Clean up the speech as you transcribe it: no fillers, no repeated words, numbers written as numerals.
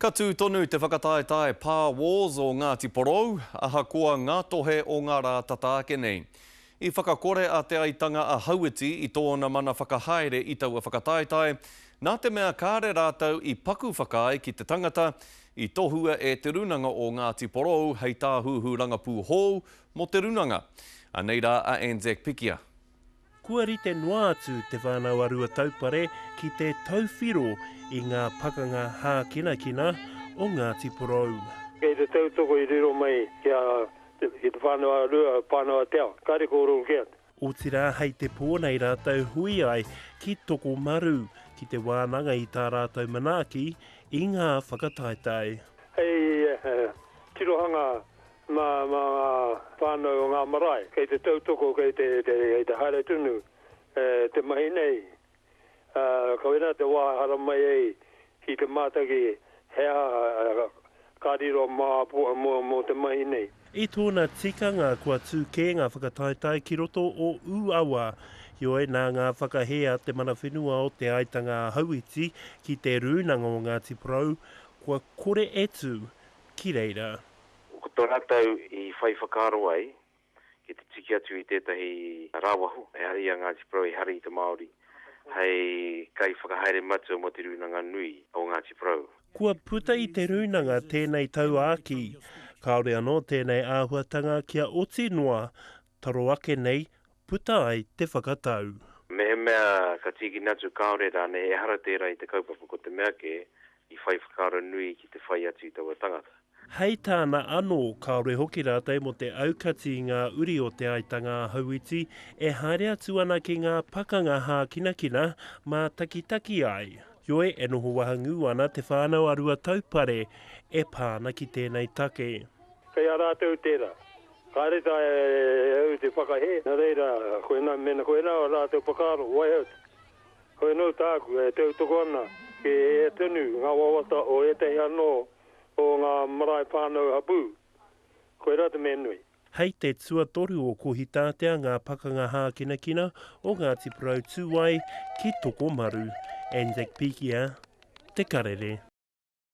Ka tū tonu te whakataetae Pā Wars o Ngāti Porou, ahakoa ngā tohe o ngā rā tataake nei. I whakakore a te aitanga a Hauiti i tōna mana whakahaere i taua whakataetae, nā te mea kāre rātau i paku whakaai ki te tangata, i tohua e te runanga o Ngāti Porou hei tā huhuranga pūhou mo te runanga. Anei rā a Anzac Pikia. Kua rite noa atu te whānau arua taupare ki te tauwhiro i ngā pakanga hākinakina o Ngāti Porou. Kei te tautoko i riro mai kia i te whānau arua pānau teo, kare kōrou kia. O tira hei te pōnei rātau hui ai ki toko maru ki te wānanga i tā rātau manaaki i ngā whakataetae. Hei tirohanga ma whānau o ngā marae, kei te tautoko, kei te haere tunu, te mahi nei. Kawena te wā hara mai ei ki te mātaki hea kāriro mō te mahi nei. I tōna tikanga kua tū kē ngā whakataetae ki roto o Uawa, Ioe nā ngā whakahea te mana whenua o te aitanga Hauiti ki te runanga o Ngāti Porou, kua kore etu ki reira. Ko tō rātau i whai whakaro ai, ki te tiki atu i tētahi rāwahu, e hari a Ngāti Porou, e hari i te Māori, hei kai whakahaere matu mo te runanga nui o Ngāti Porou. Kua puta i te runanga tēnei tau āki, kaore anō tēnei āhuatanga kia oti noa, taro ake nei, puta ai te whakatau. Me mea ka tiki natu kaore rāne e hara tērā i te kaupapa ko te mea ke i whai whakaro nui ki te whai atu i taua tangata. Hei tāna anō kaore hoki rātei mo te aukati i ngā uri o te aitanga Hauiti e haere atu ana ki ngā pakanga hākinakina mā takitaki ai. Ioe e noho wahangu ana te whānau arua taupare e pāna ki tēnei take. Kei a rātou tērā. Kāre tā e te whakahe. Nā reira, koe nā mena koe nā o rātou pakaro, wai out. Koe nō tāku e teo toko ana ke e tunu ngā wawata o e te anō o ngā marae whānau hapu. Koe rā te menui. Hei te tuatoru o kohitātea ngā pakanga hākinakina o Ngāti Porou tūai ki toko maru. Anzac Pikia, te karere.